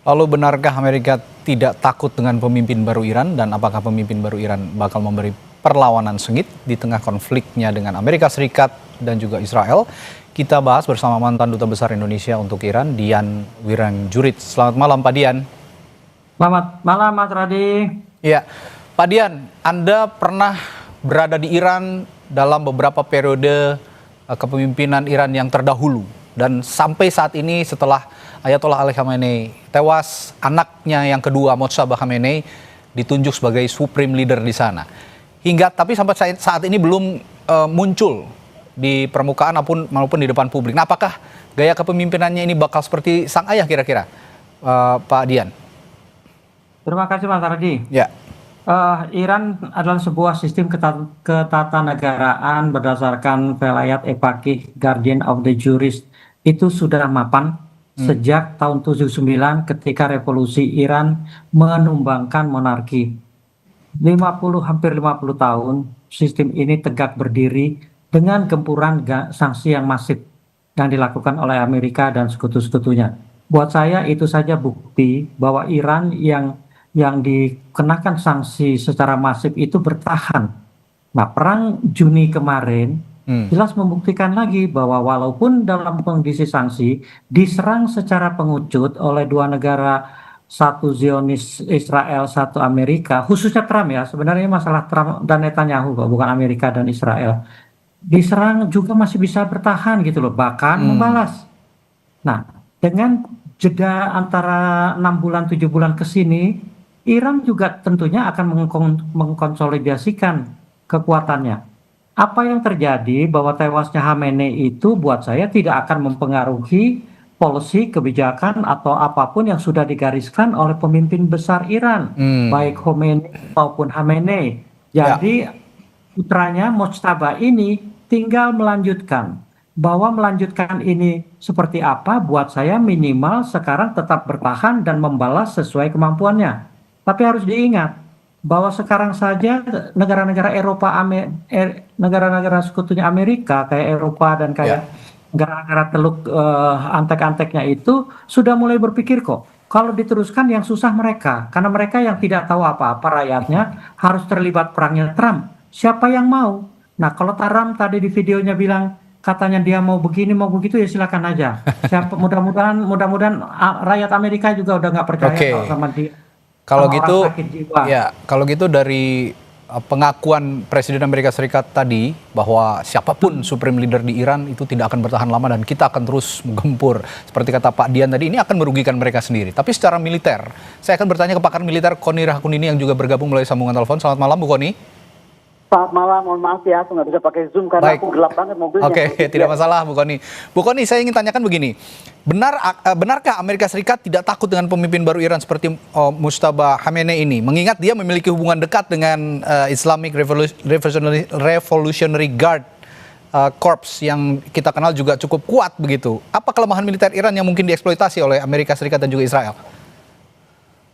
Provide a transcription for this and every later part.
Lalu benarkah Amerika tidak takut dengan pemimpin baru Iran dan apakah pemimpin baru Iran bakal memberi perlawanan sengit di tengah konfliknya dengan Amerika Serikat dan juga Israel? Kita bahas bersama mantan Duta Besar Indonesia untuk Iran, Dian Wirangjurits. Selamat malam Pak Dian. Selamat malam Mas Radi. Ya, Pak Dian, Anda pernah berada di Iran dalam beberapa periode kepemimpinan Iran yang terdahulu. Dan sampai saat ini setelah Ayatollah Ali Khamenei tewas, anaknya yang kedua Mojtaba Khamenei ditunjuk sebagai supreme leader di sana. Tapi sampai saat ini belum muncul di permukaan maupun di depan publik. Nah, apakah gaya kepemimpinannya ini bakal seperti sang ayah kira-kira, Pak Dian? Terima kasih Mas Radi. Ya. Iran adalah sebuah sistem ketatanegaraan berdasarkan velayat Epaqih Guardian of the Jurist. Itu sudah mapan sejak tahun 79 ketika revolusi Iran menumbangkan monarki. Hampir 50 tahun sistem ini tegak berdiri dengan gempuran sanksi yang masif yang dilakukan oleh Amerika dan sekutu-sekutunya. Buat saya itu saja bukti bahwa Iran yang dikenakan sanksi secara masif itu bertahan. Nah, perang Juni kemarin jelas membuktikan lagi bahwa walaupun dalam kondisi sanksi diserang secara pengucut oleh dua negara, satu Zionis Israel, satu Amerika, khususnya Trump ya, sebenarnya masalah Trump dan Netanyahu bukan Amerika dan Israel, diserang juga masih bisa bertahan gitu loh, bahkan membalas. Nah, dengan jeda antara 6 bulan 7 bulan ke sini, Iran juga tentunya akan mengkonsolidasikan kekuatannya. Apa yang terjadi bahwa tewasnya Khamenei itu buat saya tidak akan mempengaruhi policy, kebijakan atau apapun yang sudah digariskan oleh pemimpin besar Iran, baik Khomeini maupun Khamenei. Jadi putranya Mojtaba ini tinggal melanjutkan. Bahwa melanjutkan ini seperti apa buat saya minimal sekarang tetap bertahan dan membalas sesuai kemampuannya. Tapi harus diingat bahwa sekarang saja negara-negara Eropa, negara-negara sekutunya Amerika kayak Eropa dan kayak negara-negara teluk antek-anteknya itu sudah mulai berpikir kok kalau diteruskan yang susah mereka, karena mereka yang tidak tahu apa-apa rakyatnya harus terlibat perangnya Trump. Siapa yang mau? Nah, kalau Trump tadi di videonya bilang katanya dia mau begini mau begitu ya silakan aja. Mudah-mudahan rakyat Amerika juga udah nggak percaya kalau sama dia. Kalau gitu, kalau gitu dari pengakuan Presiden Amerika Serikat tadi bahwa siapapun supreme leader di Iran itu tidak akan bertahan lama dan kita akan terus menggempur. Seperti kata Pak Dian tadi, ini akan merugikan mereka sendiri. Tapi secara militer, saya akan bertanya ke pakar militer Koni Rahakundini yang juga bergabung melalui sambungan telepon. Selamat malam Bu Koni. Selamat malam, mohon maaf ya, aku nggak bisa pakai Zoom karena aku gelap banget mobilnya. Oke, tidak masalah Bu Koni. Bu Koni, saya ingin tanyakan begini, benarkah Amerika Serikat tidak takut dengan pemimpin baru Iran seperti Mojtaba Khamenei ini? Mengingat dia memiliki hubungan dekat dengan Islamic Revolutionary Guard Corps yang kita kenal juga cukup kuat begitu. Apa kelemahan militer Iran yang mungkin dieksploitasi oleh Amerika Serikat dan juga Israel?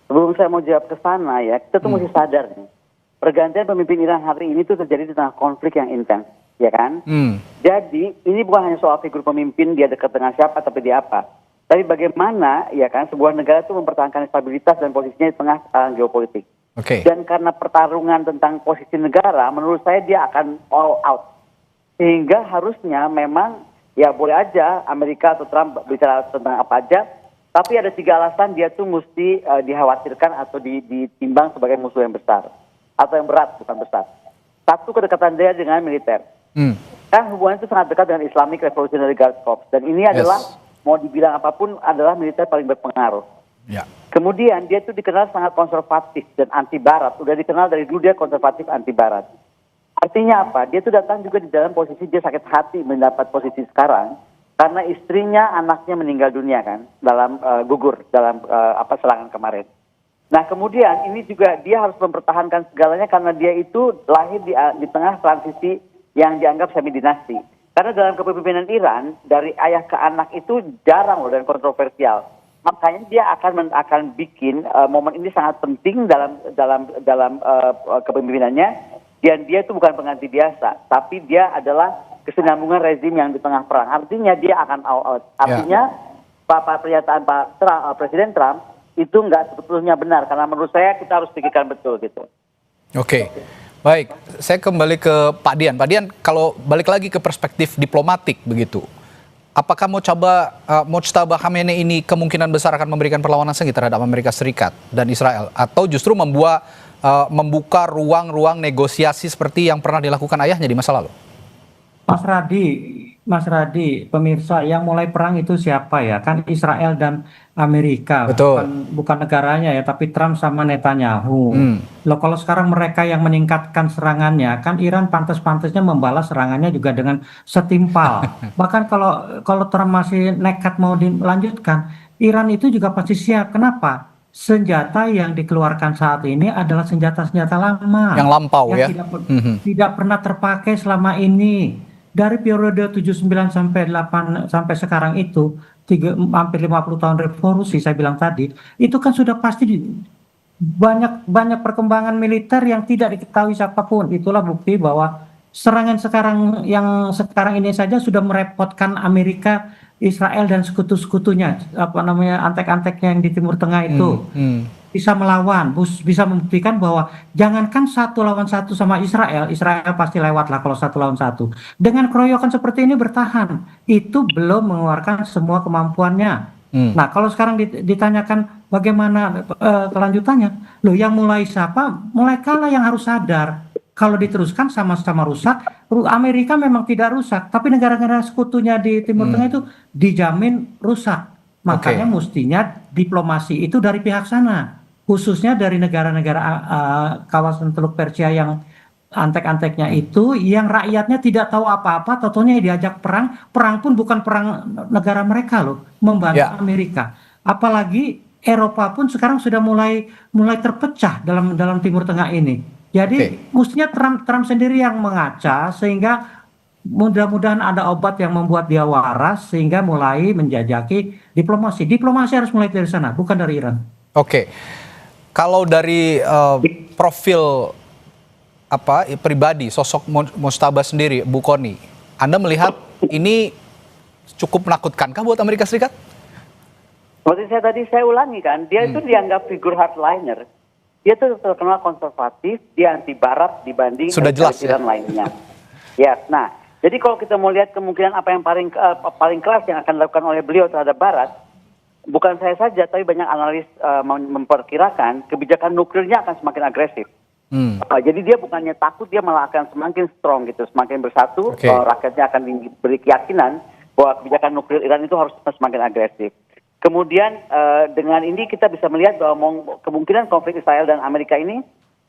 Sebelum saya mau jawab ke sana ya, kita tuh mesti sadar nih. Pergantian pemimpin Iran hari ini tuh terjadi di tengah konflik yang intens, ya kan? Jadi ini bukan hanya soal figur pemimpin, dia dekat dengan siapa, tapi dia apa. Tapi bagaimana, ya kan, sebuah negara itu mempertahankan stabilitas dan posisinya di tengah geopolitik. Dan karena pertarungan tentang posisi negara, menurut saya dia akan all out. Sehingga harusnya memang, ya boleh aja Amerika atau Trump bicara tentang apa aja, tapi ada 3 alasan dia tuh mesti dikhawatirkan atau ditimbang sebagai musuh yang besar. Atau yang berat, bukan besar. Satu, kedekatan dia dengan militer. Kan hubungan itu sangat dekat dengan Islamic Revolutionary Guard Corps. Dan ini adalah, mau dibilang apapun, adalah militer paling berpengaruh. Kemudian dia itu dikenal sangat konservatif dan anti-barat. Udah dikenal dari dulu dia konservatif anti-barat. Artinya apa? Dia itu datang juga di dalam posisi dia sakit hati mendapat posisi sekarang. Karena istrinya, anaknya meninggal dunia kan. Dalam gugur, dalam serangan kemarin. Nah kemudian ini juga dia harus mempertahankan segalanya karena dia itu lahir di tengah transisi yang dianggap semi dinasti. Karena dalam kepemimpinan Iran dari ayah ke anak itu jarang loh dan kontroversial. Makanya dia akan bikin momen ini sangat penting dalam kepemimpinannya. Dan dia itu bukan pengganti biasa, tapi dia adalah kesinambungan rezim yang di tengah perang. Artinya dia akan all out. Artinya pernyataan Presiden Trump itu nggak sebetulnya benar, karena menurut saya kita harus pikirkan betul gitu. Oke, baik. Saya kembali ke Pak Dian. Pak Dian, kalau balik lagi ke perspektif diplomatik begitu, apakah Mojtaba Khamenei ini kemungkinan besar akan memberikan perlawanan sengit terhadap Amerika Serikat dan Israel, atau justru membuka ruang-ruang negosiasi seperti yang pernah dilakukan ayahnya di masa lalu? Mas Radi, pemirsa, yang mulai perang itu siapa ya? Kan Israel dan Amerika, Betul. bukan negaranya ya, tapi Trump sama Netanyahu. Loh, kalau sekarang mereka yang meningkatkan serangannya, kan Iran pantas-pantasnya membalas serangannya juga dengan setimpal. Bahkan kalau Trump masih nekat mau dilanjutkan, Iran itu juga pasti siap. Kenapa? Senjata yang dikeluarkan saat ini adalah senjata-senjata lama Yang lampau ya. yang tidak pernah terpakai selama ini. Dari periode 79 sampai 8 sampai sekarang itu hampir 50 tahun revolusi saya bilang tadi, itu kan sudah pasti banyak perkembangan militer yang tidak diketahui siapapun. Itulah bukti bahwa serangan sekarang ini saja sudah merepotkan Amerika, Israel dan sekutu-sekutunya, antek-anteknya yang di Timur Tengah itu. Bisa melawan, bisa membuktikan bahwa jangankan 1 lawan 1 sama Israel pasti lewat lah kalau 1 lawan 1. Dengan keroyokan seperti ini bertahan, itu belum mengeluarkan semua kemampuannya. Nah, kalau sekarang ditanyakan bagaimana kelanjutannya, loh yang mulai siapa? Mulai kalah yang harus sadar. Kalau diteruskan sama-sama rusak, Amerika memang tidak rusak, tapi negara-negara sekutunya di Timur Tengah itu dijamin rusak. Makanya mestinya diplomasi itu dari pihak sana, khususnya dari negara-negara kawasan Teluk Persia yang antek-anteknya itu, yang rakyatnya tidak tahu apa-apa, totonya diajak perang pun bukan perang negara mereka loh, membantu Amerika. Apalagi Eropa pun sekarang sudah mulai terpecah dalam Timur Tengah ini. Jadi mestinya Trump sendiri yang mengaca, sehingga mudah-mudahan ada obat yang membuat dia waras sehingga mulai menjajaki diplomasi. Diplomasi harus mulai dari sana, bukan dari Iran. Oke. Kalau dari profil pribadi sosok Mojtaba sendiri, Bu Kony, Anda melihat ini cukup menakutkankah buat Amerika Serikat? Seperti saya ulangi kan, dia itu dianggap figur hardliner. Dia tuh terkenal konservatif, dia anti Barat dibanding Iran lainnya. Nah, jadi kalau kita mau lihat kemungkinan apa yang paling keras yang akan dilakukan oleh beliau terhadap Barat, bukan saya saja, tapi banyak analis memperkirakan kebijakan nuklirnya akan semakin agresif. Jadi dia bukannya takut, dia malah akan semakin strong gitu, semakin bersatu. Rakyatnya akan diberi keyakinan bahwa kebijakan nuklir Iran itu harus semakin agresif. Kemudian dengan ini kita bisa melihat bahwa kemungkinan konflik Israel dan Amerika ini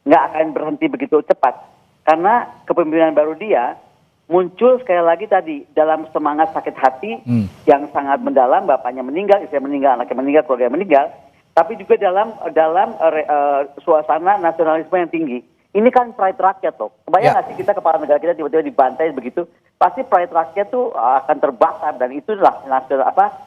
nggak akan berhenti begitu cepat. Karena kepemimpinan baru dia muncul sekali lagi tadi dalam semangat sakit hati yang sangat mendalam, bapaknya meninggal, istrinya meninggal, anaknya meninggal, keluarga meninggal, tapi juga dalam suasana nasionalisme yang tinggi. Ini kan pride rakyat loh. Kebayang nggak sih kita kepala negara kita tiba-tiba dibantai begitu? Pasti pride rakyat tuh akan terbakar, dan itulah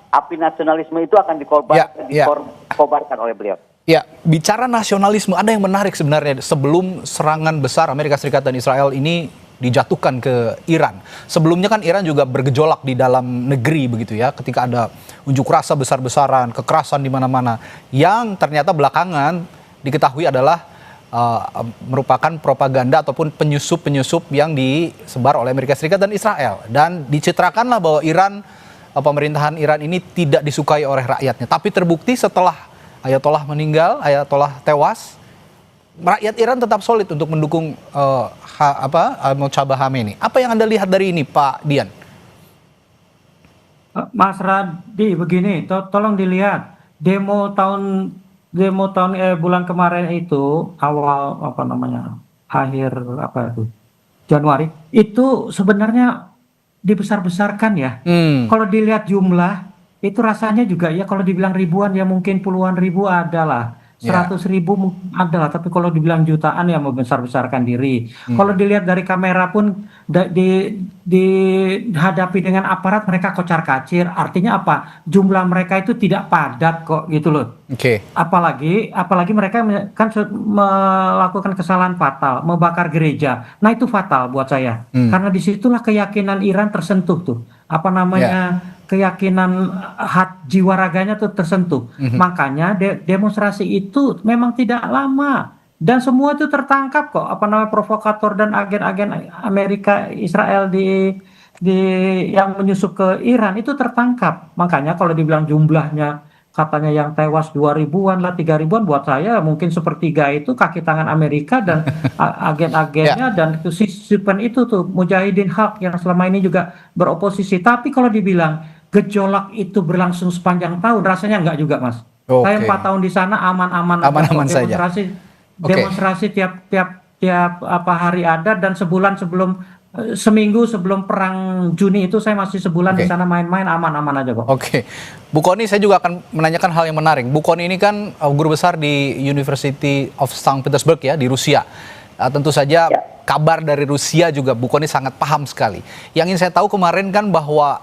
api nasionalisme itu akan dikobarkan oleh beliau. Ya, bicara nasionalisme, ada yang menarik sebenarnya sebelum serangan besar Amerika Serikat dan Israel ini dijatuhkan ke Iran. Sebelumnya kan Iran juga bergejolak di dalam negeri begitu ya, ketika ada unjuk rasa besar-besaran, kekerasan di mana-mana, yang ternyata belakangan diketahui adalah merupakan propaganda ataupun penyusup-penyusup yang disebar oleh Amerika Serikat dan Israel. Dan dicitrakanlah bahwa pemerintahan Iran ini tidak disukai oleh rakyatnya. Tapi terbukti setelah Ayatollah meninggal, Ayatollah tewas, rakyat Iran tetap solid untuk mendukung Mojtaba Khamenei. Apa yang Anda lihat dari ini, Pak Dian? Mas Radi, begini, tolong dilihat demo tahun bulan kemarin itu, awal akhir Januari, itu sebenarnya dibesar-besarkan ya. Kalau dilihat jumlah itu rasanya juga ya, kalau dibilang ribuan ya mungkin puluhan ribu adalah, 100.000 adalah, tapi kalau dibilang jutaan ya membesar-besarkan diri. Kalau dilihat dari kamera pun dihadapi dengan aparat, mereka kocar-kacir. Artinya apa? Jumlah mereka itu tidak padat kok gitu loh. Apalagi mereka kan melakukan kesalahan fatal, membakar gereja. Nah itu fatal buat saya. Karena disitulah keyakinan Iran tersentuh tuh. keyakinan jiwa raganya tuh tersentuh. Makanya demonstrasi itu memang tidak lama dan semua itu tertangkap kok, apa namanya, provokator dan agen-agen Amerika Israel di yang menyusup ke Iran itu tertangkap. Makanya kalau dibilang jumlahnya katanya yang tewas 2.000-an lah, 3.000-an, buat saya mungkin sepertiga itu kaki tangan Amerika dan agen-agennya dan sisipan itu tuh Mujahidin Haq yang selama ini juga beroposisi. Tapi kalau dibilang gejolak itu berlangsung sepanjang tahun, rasanya enggak juga, Mas. Saya 4 tahun di sana aman-aman saja. Demonstrasi tiap apa hari ada, dan seminggu sebelum perang Juni itu saya masih sebulan di sana main-main aman-aman aja kok. Oke. Bu Kony, saya juga akan menanyakan hal yang menarik. Bu Kony ini kan guru besar di University of St. Petersburg ya, di Rusia. Tentu saja kabar dari Rusia juga Bu Kony sangat paham sekali. Yang ingin saya tahu kemarin kan bahwa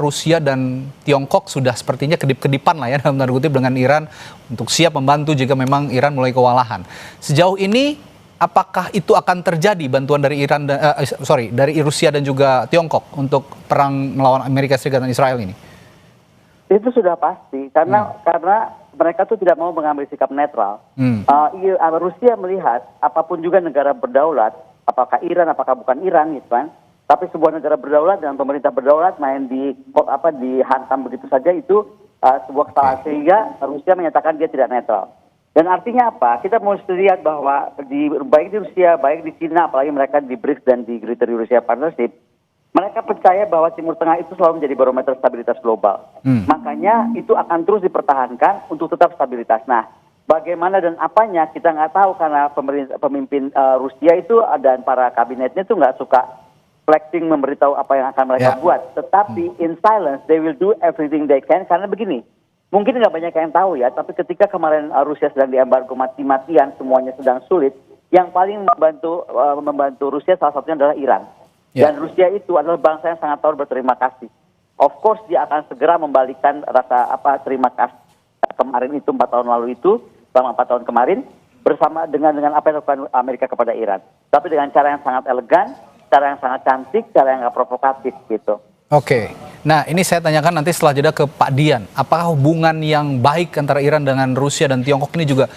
Rusia dan Tiongkok sudah sepertinya kedip-kedipan lah ya, dalam tanda kutip, dengan Iran untuk siap membantu jika memang Iran mulai kewalahan. Sejauh ini apakah itu akan terjadi bantuan dari dari Rusia dan juga Tiongkok untuk perang melawan Amerika Serikat dan Israel ini? Itu sudah pasti karena mereka tuh tidak mau mengambil sikap netral. Rusia melihat apapun juga negara berdaulat, apakah Iran, apakah bukan Iran gitu kan. Tapi sebuah negara berdaulat dan pemerintah berdaulat main dihantam begitu saja, itu sebuah kesalahan, sehingga Rusia menyatakan dia tidak netral. Dan artinya apa? Kita mesti lihat bahwa baik di Rusia, baik di Cina, apalagi mereka di BRICS dan di Greater Eurasia Partnership, mereka percaya bahwa Timur Tengah itu selalu menjadi barometer stabilitas global. Makanya itu akan terus dipertahankan untuk tetap stabilitas. Nah, bagaimana dan apanya kita nggak tahu, karena pemimpin Rusia itu dan para kabinetnya itu nggak suka flexing, memberitahu apa yang akan mereka buat. Tetapi in silence they will do everything they can, karena begini, mungkin nggak banyak yang tahu ya, tapi ketika kemarin Rusia sedang diembargo mati-matian, semuanya sedang sulit, yang paling membantu Rusia salah satunya adalah Iran. Dan Rusia itu adalah bangsa yang sangat tahu berterima kasih. Of course dia akan segera membalikan rasa terima kasih kemarin itu, 4 tahun lalu itu, selama 4 tahun kemarin, bersama dengan apa yang dilakukan Amerika kepada Iran. Tapi dengan cara yang sangat elegan, cara yang sangat cantik, cara yang nggak provokatif gitu. Oke, nah ini saya tanyakan nanti setelah jeda ke Pak Dian. Apakah hubungan yang baik antara Iran dengan Rusia dan Tiongkok ini juga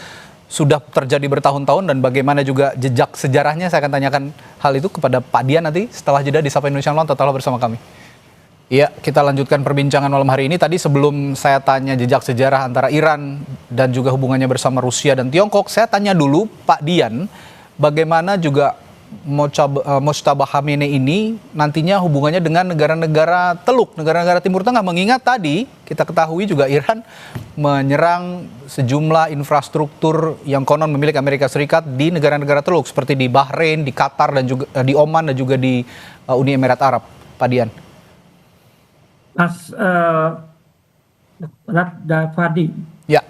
sudah terjadi bertahun-tahun, dan bagaimana juga jejak sejarahnya? Saya akan tanyakan hal itu kepada Pak Dian nanti setelah jeda di Sapa Indonesia Malam. Tetaplah bersama kami. Iya, kita lanjutkan perbincangan malam hari ini. Tadi sebelum saya tanya jejak sejarah antara Iran dan juga hubungannya bersama Rusia dan Tiongkok, saya tanya dulu Pak Dian, bagaimana juga Mojtaba Khamenei ini nantinya hubungannya dengan negara-negara Teluk, negara-negara Timur Tengah, mengingat tadi kita ketahui juga Iran menyerang sejumlah infrastruktur yang konon milik Amerika Serikat di negara-negara Teluk seperti di Bahrain, di Qatar, dan juga di Oman, dan juga di Uni Emirat Arab. Pak Dian.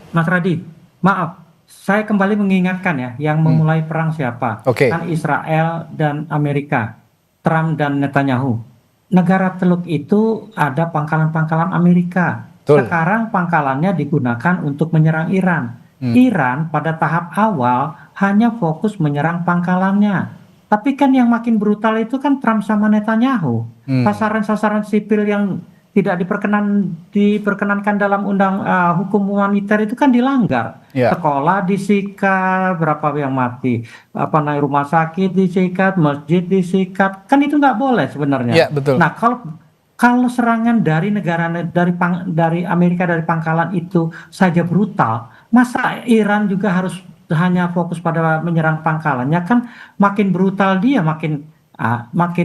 Mas Radi, maaf. Saya kembali mengingatkan ya, yang memulai perang siapa? Kan Israel dan Amerika, Trump dan Netanyahu. Negara Teluk itu ada pangkalan-pangkalan Amerika. Sekarang pangkalannya digunakan untuk menyerang Iran. Iran pada tahap awal hanya fokus menyerang pangkalannya. Tapi kan yang makin brutal itu kan Trump sama Netanyahu. Sasaran-sasaran sipil yang tidak diperkenankan dalam hukum humaniter itu kan dilanggar. Sekolah disikat, berapa yang mati, rumah sakit disikat, masjid disikat, kan itu nggak boleh sebenarnya. Betul. Nah, kalau serangan dari dari Amerika dari pangkalan itu saja brutal, masa Iran juga harus hanya fokus pada menyerang pangkalannya? Kan makin brutal dia makin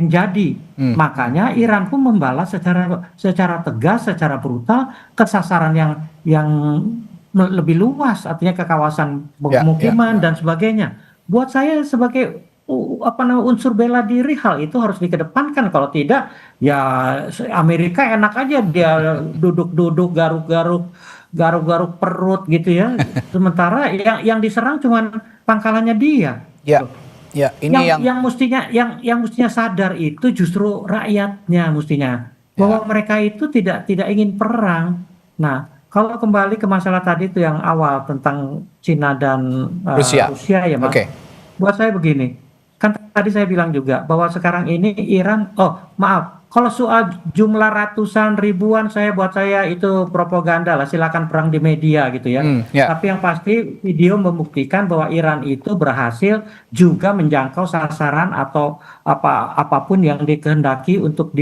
jadi. Makanya Iran pun membalas secara tegas, secara brutal ke sasaran yang lebih luas, artinya ke kawasan pemukiman dan sebagainya. Buat saya sebagai unsur bela diri, hal itu harus dikedepankan. Kalau tidak, ya Amerika enak aja dia duduk-duduk garuk-garuk perut gitu ya. Sementara yang diserang cuma pangkalannya dia. Ya, ini yang mestinya sadar itu justru rakyatnya mestinya, bahwa mereka itu tidak ingin perang. Nah, kalau kembali ke masalah tadi itu yang awal tentang Cina dan Rusia ya, Mas. Buat saya begini, kan tadi saya bilang juga bahwa sekarang ini Iran, kalau soal jumlah ratusan ribuan, buat saya itu propaganda lah. Silakan perang di media gitu ya. Ya. Tapi yang pasti video membuktikan bahwa Iran itu berhasil juga menjangkau sasaran atau apapun yang dikehendaki untuk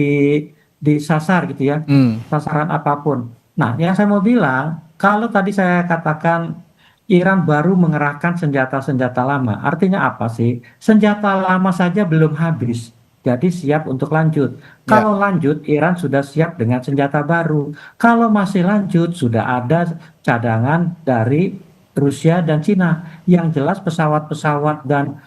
disasar gitu ya. Sasaran apapun. Nah, yang saya mau bilang, kalau tadi saya katakan Iran baru mengerahkan senjata-senjata lama, artinya apa sih? Senjata lama saja belum habis, jadi siap untuk lanjut. Kalau lanjut, Iran sudah siap dengan senjata baru. Kalau masih lanjut, sudah ada cadangan dari Rusia dan Cina. Yang jelas pesawat-pesawat dan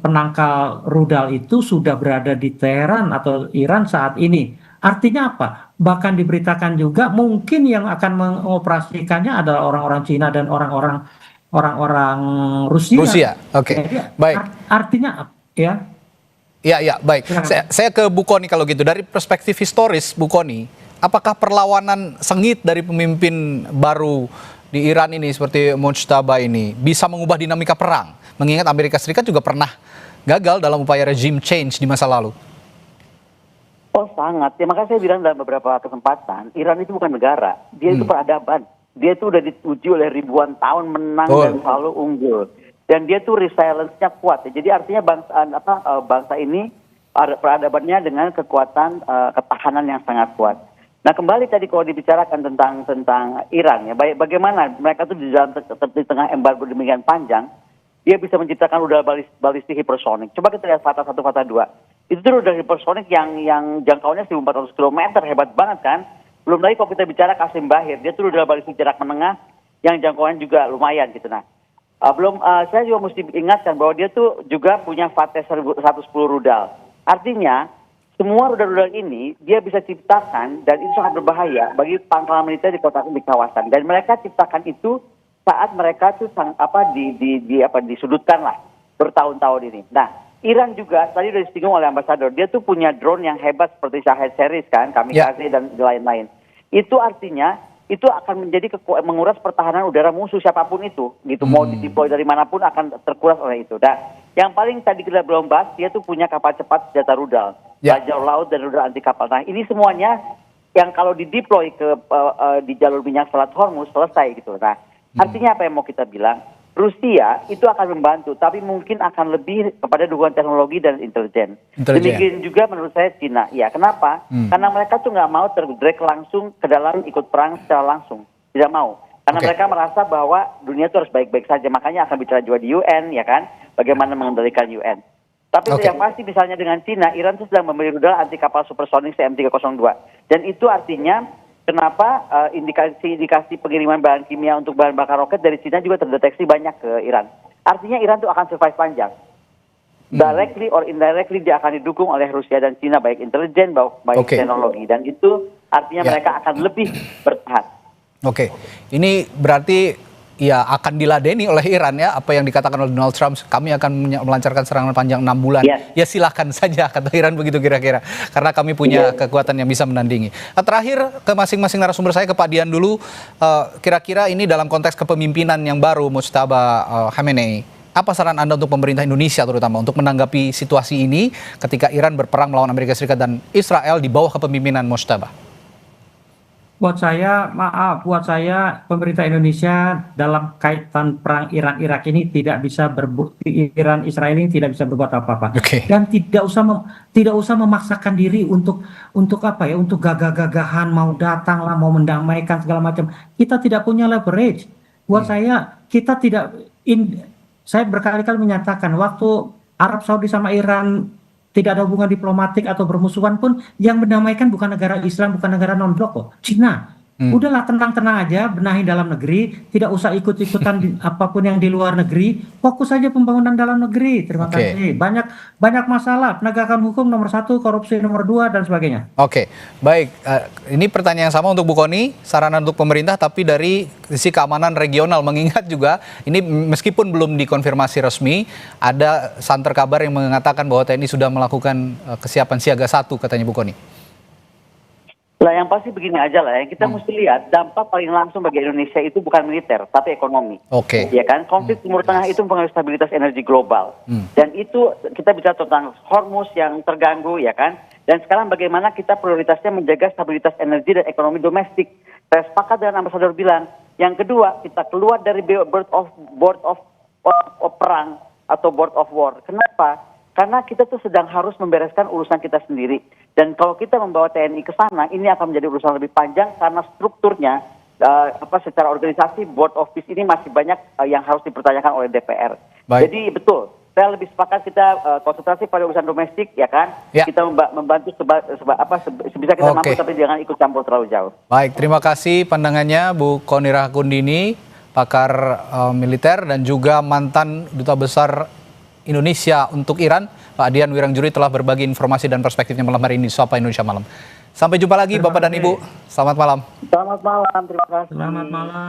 penangkal rudal itu sudah berada di Teheran atau Iran saat ini. Artinya apa? Bahkan diberitakan juga mungkin yang akan mengoperasikannya adalah orang-orang Cina dan orang-orang Rusia. Rusia, oke. Baik. Artinya ya. Ya, baik. Saya ke Bu Kony kalau gitu. Dari perspektif historis, Bu Kony, apakah perlawanan sengit dari pemimpin baru di Iran ini seperti Mujtaba ini bisa mengubah dinamika perang? Mengingat Amerika Serikat juga pernah gagal dalam upaya regime change di masa lalu. Oh sangat, ya makanya saya bilang dalam beberapa kesempatan, Iran itu bukan negara, dia itu peradaban. Dia itu udah diuji oleh ribuan tahun menang dan selalu unggul. Dan dia tuh resilience-nya kuat. Ya. Jadi artinya bangsa ini peradabannya dengan kekuatan ketahanan yang sangat kuat. Nah kembali tadi kalau dibicarakan tentang Iran ya, bagaimana mereka tuh di tengah embargo demikian panjang, dia bisa menciptakan rudal balistik hipersonik. Coba kita lihat Fatah 1, Fatah 2. Itu rudal hipersonik yang jangkauannya 1.400 km, hebat banget kan. Belum lagi kalau kita bicara Qasim Bahir, dia tuh rudal balistik jarak menengah yang jangkauannya juga lumayan gitu. Nah, saya juga mesti ingatkan bahwa dia tuh juga punya Fateh 110 rudal. Artinya, semua rudal-rudal ini dia bisa ciptakan dan itu sangat berbahaya bagi pangkalan militer di kawasan. Dan mereka ciptakan itu saat mereka tuh disudutkan lah bertahun-tahun ini. Nah, Iran juga tadi sudah disinggung oleh ambasador, dia tuh punya drone yang hebat seperti Shahed series kan, Kamikaze dan lain-lain. Itu artinya itu akan menjadi menguras pertahanan udara musuh siapapun itu, gitu. Mau dideploy dari manapun akan terkuras oleh itu. Dan yang paling tadi kita belum bahas, dia tuh punya kapal cepat senjata rudal, bajau laut dan rudal anti kapal. Nah ini semuanya yang kalau dideploy di jalur minyak Selat Hormuz selesai gitu. Nah artinya apa yang mau kita bilang? Rusia itu akan membantu, tapi mungkin akan lebih kepada dukungan teknologi dan intelijen. Demikian juga menurut saya Cina. Ya, kenapa? Karena mereka tuh nggak mau terdrag langsung ke dalam ikut perang secara langsung. Tidak mau. Karena mereka merasa bahwa dunia itu harus baik-baik saja. Makanya akan bicara juga di UN, ya kan? Bagaimana mengendalikan UN. Tapi yang pasti misalnya dengan Cina, Iran itu sedang membeli rudal anti kapal supersonik CM302. Dan itu artinya kenapa indikasi pengiriman bahan kimia untuk bahan bakar roket dari Cina juga terdeteksi banyak ke Iran. Artinya Iran itu akan survive panjang. Directly or indirectly dia akan didukung oleh Rusia dan Cina baik intelijen, baik teknologi. Dan itu artinya mereka akan lebih bertahan. Ini berarti ya akan diladeni oleh Iran ya, apa yang dikatakan oleh Donald Trump, kami akan melancarkan serangan panjang 6 bulan. Ya silakan saja, kata Iran begitu kira-kira. Karena kami punya kekuatan yang bisa menandingi. Terakhir ke masing-masing narasumber saya, ke Pak Dian dulu. Kira-kira ini dalam konteks kepemimpinan yang baru Mujtaba Khamenei, apa saran Anda untuk pemerintah Indonesia terutama untuk menanggapi situasi ini ketika Iran berperang melawan Amerika Serikat dan Israel di bawah kepemimpinan Mujtaba? Buat saya pemerintah Indonesia dalam kaitan perang Iran-Irak ini tidak bisa Iran-Israel ini tidak bisa berbuat apa-apa. Dan tidak usah memaksakan diri untuk gagah-gagahan mau datang lah, mau mendamaikan segala macam. Kita tidak punya leverage. Buat saya saya berkali-kali menyatakan waktu Arab Saudi sama Iran tidak ada hubungan diplomatik atau bermusuhan pun, yang mendamaikan bukan negara Islam, bukan negara non-blok kok, Cina. Udahlah tenang-tenang aja, benahi dalam negeri, tidak usah ikut-ikutan apapun yang di luar negeri, fokus saja pembangunan dalam negeri. Terima kasih. Banyak masalah, penegakan hukum nomor 1, korupsi nomor 2 dan sebagainya. Baik. Ini pertanyaan yang sama untuk Bu Kony, saran untuk pemerintah tapi dari sisi keamanan regional, mengingat juga ini meskipun belum dikonfirmasi resmi, ada santer kabar yang mengatakan bahwa TNI sudah melakukan kesiapan siaga 1 katanya Bu Kony. Lah yang pasti begini aja lah, yang kita mesti lihat dampak paling langsung bagi Indonesia itu bukan militer tapi ekonomi. Ya kan, konflik Timur Tengah itu mempengaruhi stabilitas energi global. Dan itu kita bicara tentang Hormuz yang terganggu, ya kan. Dan sekarang bagaimana kita prioritasnya menjaga stabilitas energi dan ekonomi domestik. Saya sepakat dengan ambasador bilang. Yang kedua, kita keluar dari board of perang atau board of war. Kenapa? Karena kita tuh sedang harus membereskan urusan kita sendiri. Dan kalau kita membawa TNI ke sana, ini akan menjadi urusan lebih panjang karena strukturnya secara organisasi board of peace ini masih banyak yang harus dipertanyakan oleh DPR. Baik. Jadi betul, saya lebih sepakat kita konsentrasi pada urusan domestik, ya kan? Ya. Kita membantu sebisa kita mampu, tapi jangan ikut campur terlalu jauh. Baik, terima kasih pandangannya Bu Kony Rahakundini, pakar militer dan juga mantan Duta Besar Indonesia untuk Iran, Pak Adian Wirangjuri telah berbagi informasi dan perspektifnya malam hari ini di Sapa Indonesia Malam. Sampai jumpa lagi Bapak dan Ibu, selamat malam. Selamat malam, terima kasih. Selamat malam.